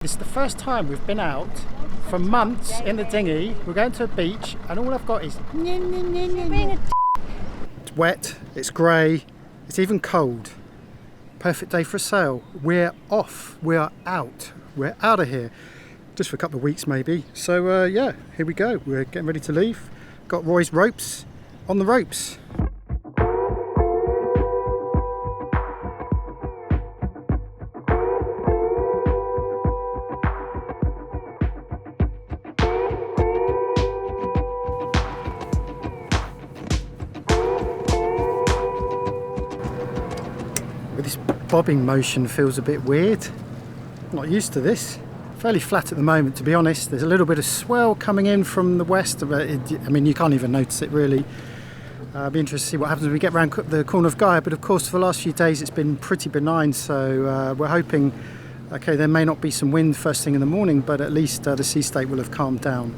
This is the first time we've been out for months in the dinghy. We're going to a beach and all I've got is it's wet, it's grey, it's even cold. Perfect day for a sail. We're off, we are out, we're out of here. Just for a couple of weeks maybe. So yeah, here we go. We're getting ready to leave. Got Roy's ropes on the ropes. This bobbing motion feels a bit weird. I'm not used to this. Fairly flat at the moment, to be honest. There's a little bit of swell coming in from the west. I mean, you can't even notice it really. I'll be interested to see what happens when we get around the corner of Gaia. But of course, for the last few days, it's been pretty benign. So we're hoping, okay, there may not be some wind first thing in the morning, but at least the sea state will have calmed down.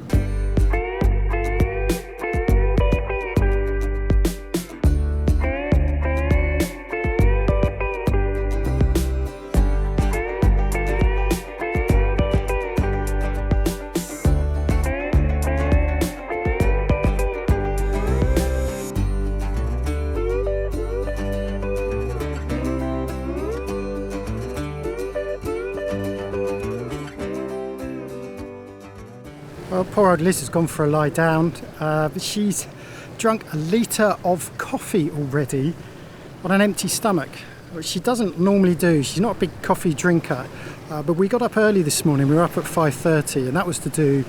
Well, poor old Liz has gone for a lie down. She's drunk a litre of coffee already on an empty stomach, which she doesn't normally do. She's not a big coffee drinker, but we got up early this morning. We were up at 5:30 and that was to do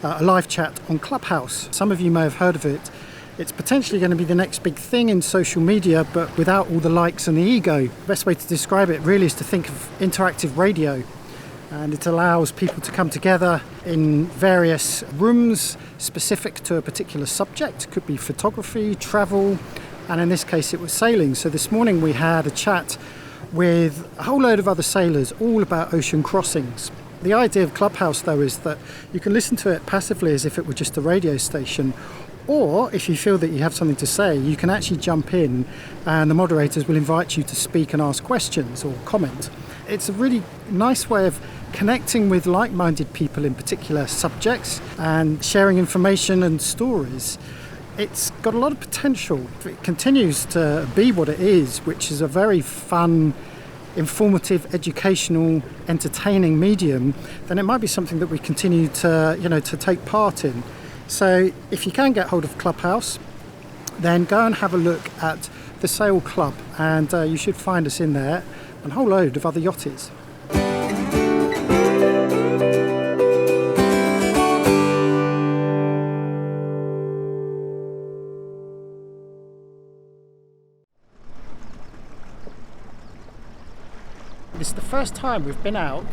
a live chat on Clubhouse. Some of you may have heard of it. It's potentially going to be the next big thing in social media, but without all the likes and the ego. The best way to describe it really is to think of interactive radio. And it allows people to come together in various rooms specific to a particular subject. It could be photography, travel, and in this case it was sailing. So this morning we had a chat with a whole load of other sailors all about ocean crossings. The idea of Clubhouse though is that you can listen to it passively as if it were just a radio station, or if you feel that you have something to say, you can actually jump in and the moderators will invite you to speak and ask questions or comment. It's a really nice way of connecting with like-minded people in particular subjects and sharing information and stories. It's got a lot of potential. If it continues to be what it is, which is a very fun, informative, educational, entertaining medium, then it might be something that we continue to, to take part in. So if you can get hold of Clubhouse, then go and have a look at the Sail Club, and you should find us in there and a whole load of other yachties. This is the first time we've been out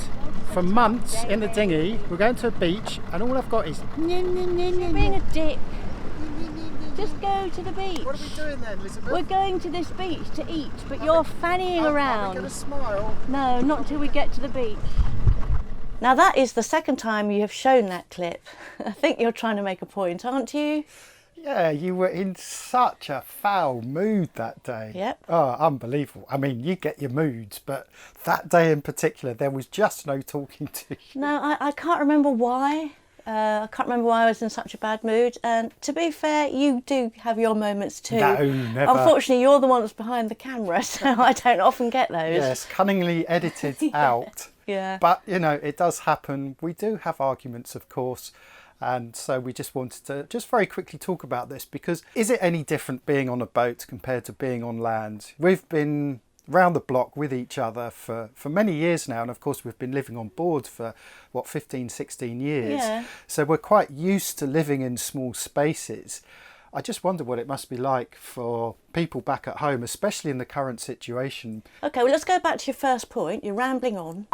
for months in the dinghy. We're going to a beach and all I've got is being a dick. Just go to the beach. What are we doing then, Elizabeth? We're going to this beach to eat, but you're fannying around. Are we going to smile? No, not till we get to the beach. Now that is the second time you have shown that clip. I think you're trying to make a point, aren't you? Yeah, you were in such a foul mood that day. Yep. Oh, unbelievable. I mean, you get your moods, but that day in particular, there was just no talking to you. No, I can't remember why. I can't remember why I was in such a bad mood. And to be fair, you do have your moments too. No, never. Unfortunately, you're the one that's behind the camera, so I don't often get those. Yes, cunningly edited out. Yeah. But, it does happen. We do have arguments, of course. And so we just wanted to just very quickly talk about this, because is it any different being on a boat compared to being on land? We've been round the block with each other for many years now, and of course we've been living on board for 15-16 years. Yeah. So we're quite used to living in small spaces. I just wonder what it must be like for people back at home, especially in the current situation. Okay, well let's go back to your first point. You're rambling on.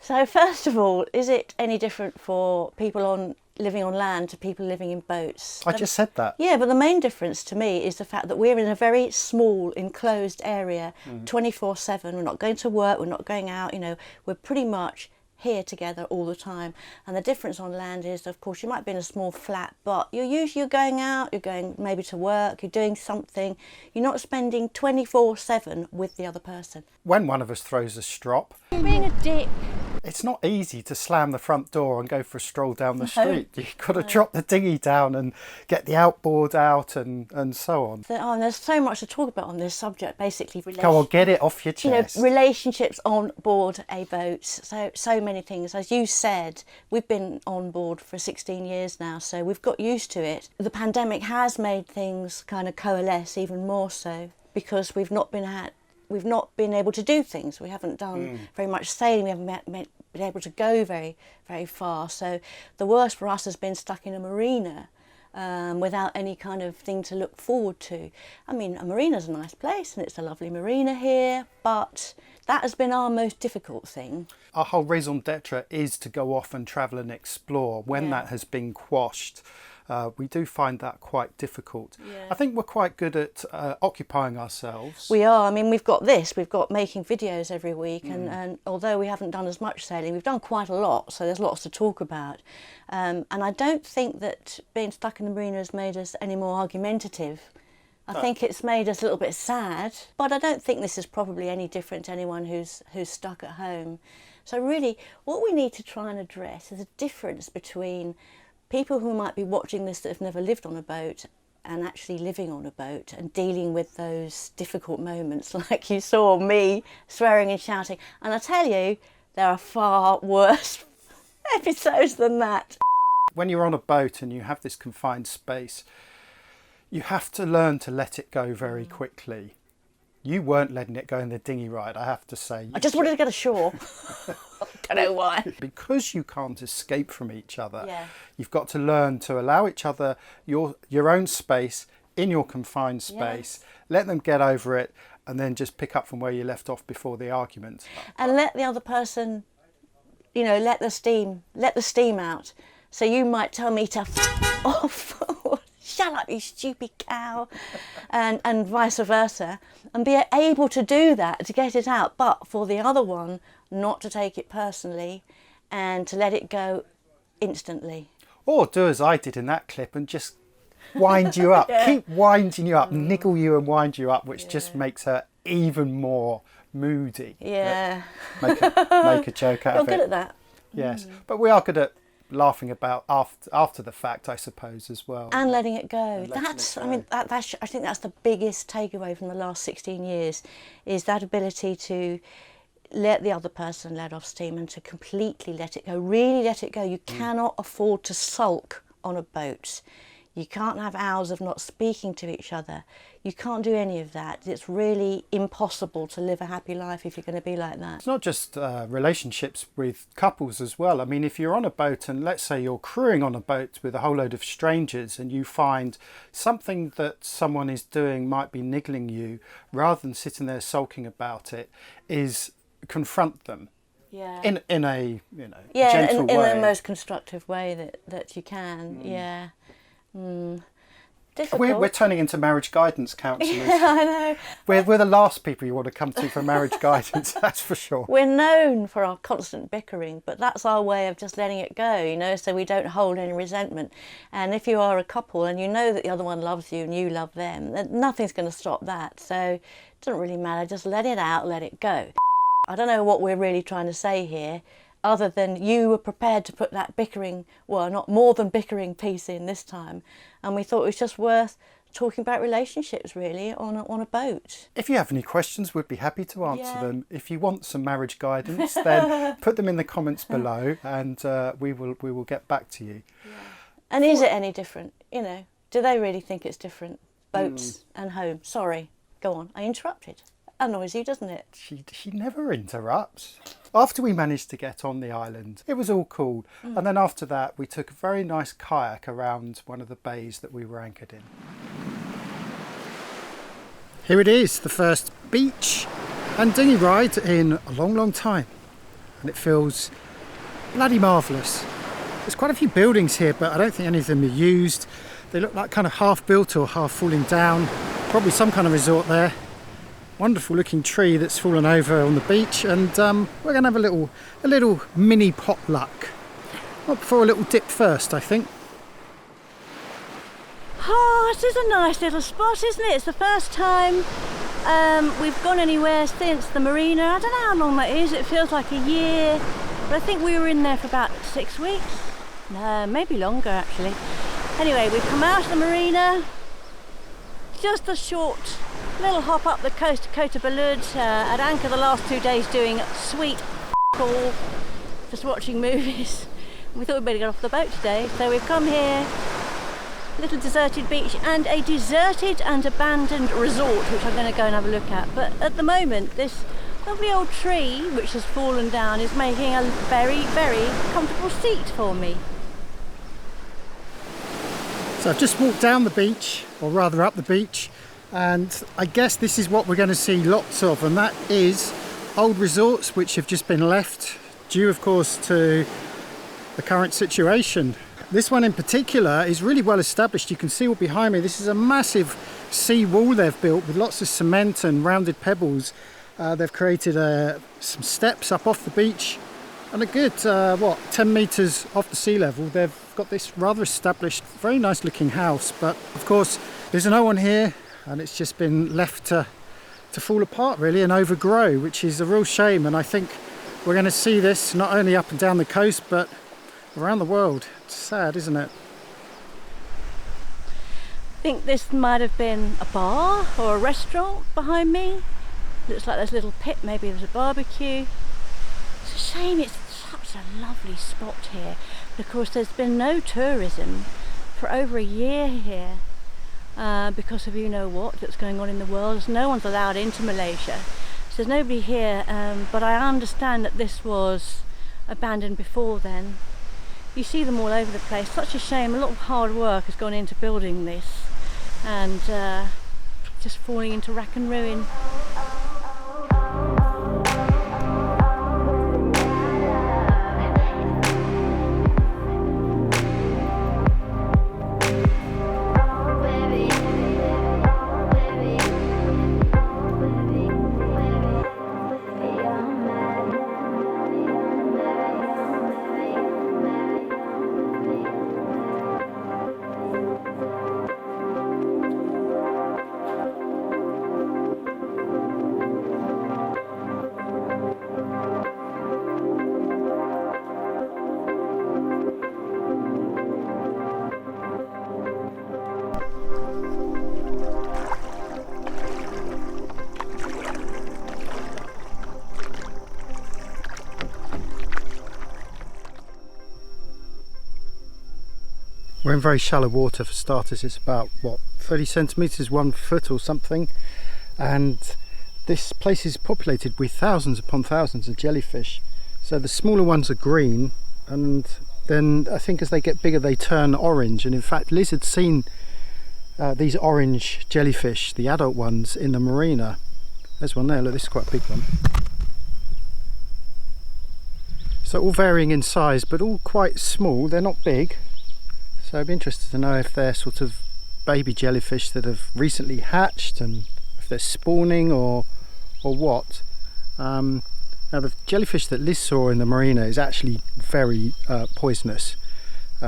So first of all, is it any different for people living on land to people living in boats? I just said that. Yeah, but the main difference to me is the fact that we're in a very small enclosed area, 24/7. We're not going to work, we're not going out, we're pretty much here together all the time. And the difference on land is, of course, you might be in a small flat, but you're going out, you're going maybe to work, you're doing something. You're not spending 24/7 with the other person. When one of us throws a strop, Being a dick. It's not easy to slam the front door and go for a stroll down the street. You've got to drop the dinghy down and get the outboard out and so on. And there's so much to talk about on this subject, basically. Go on, get it off your chest. You know, relationships on board a boat, so many things. As you said, we've been on board for 16 years now, so we've got used to it. The pandemic has made things kind of coalesce even more so, because we've not been able to do things. We haven't done very much sailing. We haven't been able to go very, very far. So the worst for us has been stuck in a marina without any kind of thing to look forward to. I mean, a marina's a nice place and it's a lovely marina here, but that has been our most difficult thing. Our whole raison d'etre is to go off and travel and explore. When that has been quashed, we do find that quite difficult. Yeah. I think we're quite good at occupying ourselves. We are. I mean, we've got making videos every week, and although we haven't done as much sailing, we've done quite a lot, so there's lots to talk about. And I don't think that being stuck in the marina has made us any more argumentative. I think it's made us a little bit sad, but I don't think this is probably any different to anyone who's stuck at home. So really, what we need to try and address is a difference between people who might be watching this that have never lived on a boat and actually living on a boat and dealing with those difficult moments, like you saw me swearing and shouting. And I tell you, there are far worse episodes than that. When you're on a boat and you have this confined space, you have to learn to let it go very quickly. You weren't letting it go in the dinghy ride, I have to say. I just wanted to get ashore. Don't know why. Because you can't escape from each other, you've got to learn to allow each other your own space in your confined space, let them get over it, and then just pick up from where you left off before the argument. And let the other person, you know, let the steam out. So you might tell me to f off, shut up, you stupid cow, and vice versa, and be able to do that, to get it out, but for the other one not to take it personally and to let it go instantly. Or do as I did in that clip and just wind you up, keep winding you up, niggle you and wind you up, which just makes her even more moody. Yeah. Make a joke out of it. You're good at that. Yes, but we are good at laughing about after the fact, I suppose, as well. And letting it go. I mean, I think that's the biggest takeaway from the last 16 years, is that ability to let the other person let off steam and to completely let it go, really let it go. You cannot afford to sulk on a boat. You can't have hours of not speaking to each other. You can't do any of that. It's really impossible to live a happy life if you're going to be like that. It's not just relationships with couples as well. I mean, if you're on a boat and let's say you're crewing on a boat with a whole load of strangers and you find something that someone is doing might be niggling you, rather than sitting there sulking about it, is confront them. Yeah. In a gentle way. In the most constructive way that you can. Difficult. We're turning into marriage guidance counsellors. Yeah, I know. We're the last people you want to come to for marriage guidance, that's for sure. We're known for our constant bickering, but that's our way of just letting it go, you know, so we don't hold any resentment. And if you are a couple and you know that the other one loves you and you love them, then nothing's going to stop that. So it doesn't really matter, just let it out, let it go. I don't know what we're really trying to say here, other than you were prepared to put that bickering, well, not more than bickering piece in this time, and we thought it was just worth talking about relationships really on a boat. If you have any questions, we'd be happy to answer them. If you want some marriage guidance, then put them in the comments below, and we will get back to you. Yeah. And is it any different? You know, do they really think it's different? Boats and home. Sorry, go on. I interrupted. Annoys you, doesn't it? She never interrupts. After we managed to get on the island, it was all cool. And then after that, we took a very nice kayak around one of the bays that we were anchored in. Here it is, the first beach and dinghy ride in a long, long time. And it feels bloody marvellous. There's quite a few buildings here, but I don't think any of them are used. They look like kind of half built or half falling down. Probably some kind of resort there. Wonderful looking tree that's fallen over on the beach, and we're going to have a little mini potluck. Well, before a little dip first, I think. Oh, this is a nice little spot, isn't it? It's the first time we've gone anywhere since the marina. I don't know how long that is. It feels like a year. But I think we were in there for about 6 weeks. No, maybe longer actually. Anyway, we've come out of the marina. Just a short little hop up the coast to Kota Belud. At anchor the last 2 days doing sweet all, just watching movies. We thought we'd better get off the boat today, so we've come here. Little deserted beach and a deserted and abandoned resort, which I'm going to go and have a look at. But at the moment, this lovely old tree which has fallen down is making a very, very comfortable seat for me. So I've just walked down the beach, or rather up the beach, and I guess this is what we're going to see lots of, and that is old resorts which have just been left, due of course to the current situation. This one in particular is really well established. You can see all behind me. This is a massive sea wall they've built with lots of cement and rounded pebbles. They've created some steps up off the beach, and a good 10 metres off the sea level they've got this rather established, very nice looking house. But of course there's no one here, and it's just been left to fall apart really and overgrow, which is a real shame. And I think we're going to see this not only up and down the coast but around the world. It's sad, isn't it? I think this might have been a bar or a restaurant behind me. Looks like there's a little pit, maybe there's a barbecue. It's a shame, it's such a lovely spot here. But of course there's been no tourism for over a year here because of you know what that's going on in the world. No one's allowed into Malaysia, so there's nobody here, but I understand that this was abandoned before then. You see them all over the place. Such a shame. A lot of hard work has gone into building this, and just falling into rack and ruin. We're in very shallow water for starters. It's about, what, 30 centimetres, 1 foot or something. And this place is populated with thousands upon thousands of jellyfish. So the smaller ones are green, and then I think as they get bigger they turn orange. And in fact Liz had seen these orange jellyfish, the adult ones, in the marina. There's one there, look, this is quite a big one. So all varying in size, but all quite small. They're not big. So I'd be interested to know if they're sort of baby jellyfish that have recently hatched, and if they're spawning or what. Now the jellyfish that Liz saw in the marina is actually very poisonous.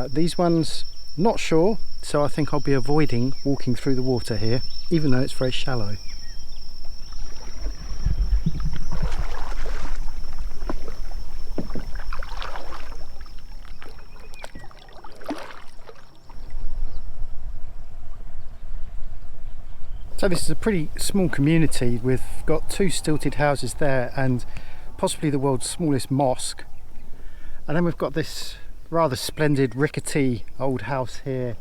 These ones, not sure, so I think I'll be avoiding walking through the water here, even though it's very shallow. So this is a pretty small community. We've got 2 stilted houses there and possibly the world's smallest mosque. And then we've got this rather splendid rickety old house here.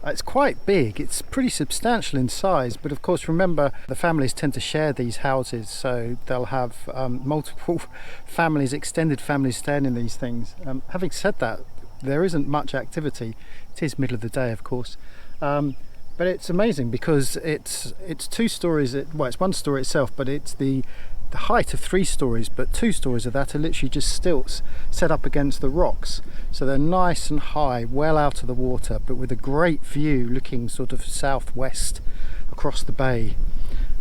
It's quite big, it's pretty substantial in size, but of course remember the families tend to share these houses, so they'll have multiple families, extended families staying in these things. Having said that, there isn't much activity. It is middle of the day of course. But it's amazing because it's 2 stories, well it's 1 story itself, but it's the height of 3 stories, but 2 stories of that are literally just stilts set up against the rocks. So they're nice and high, well out of the water, but with a great view looking sort of southwest across the bay.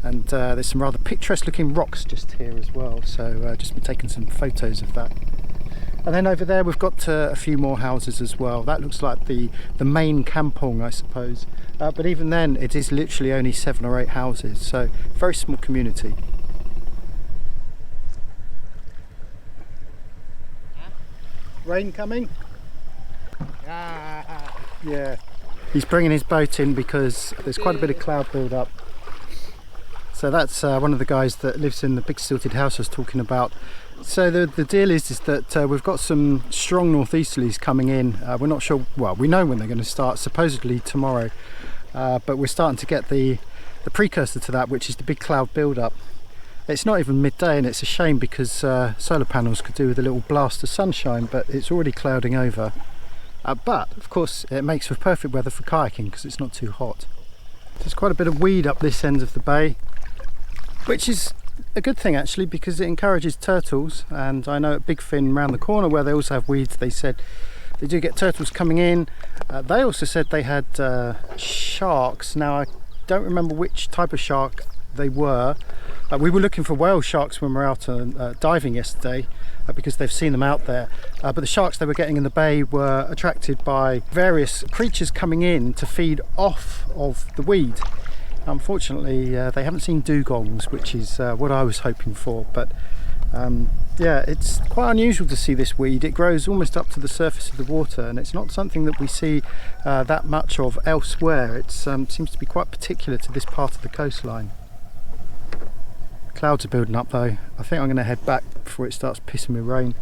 And there's some rather picturesque looking rocks just here as well, so just been taking some photos of that. And then over there we've got a few more houses as well. That looks like the main kampong, I suppose. But even then it is literally only 7 or 8 houses, so very small community. Rain coming? Yeah. He's bringing his boat in because there's quite a bit of cloud build-up. So that's one of the guys that lives in the big stilted house I was talking about. So the deal is that we've got some strong northeasterlies coming in. We're not sure, well, we know when they're going to start, supposedly tomorrow. But we're starting to get the precursor to that, which is the big cloud build-up. It's not even midday, and it's a shame because solar panels could do with a little blast of sunshine, but it's already clouding over. But of course it makes for perfect weather for kayaking because it's not too hot. There's quite a bit of weed up this end of the bay, which is a good thing actually because it encourages turtles. And I know at Big Fin round the corner where they also have weeds, they said they do get turtles coming in. They also said they had sharks. Now I don't remember which type of shark they were. We were looking for whale sharks when we were out diving yesterday because they've seen them out there. But the sharks they were getting in the bay were attracted by various creatures coming in to feed off of the weed. Unfortunately, they haven't seen dugongs, which is what I was hoping for. But yeah, it's quite unusual to see this weed. It grows almost up to the surface of the water, and it's not something that we see that much of elsewhere. It seems to be quite particular to this part of the coastline. Clouds are building up though. I think I'm going to head back before it starts pissing with rain.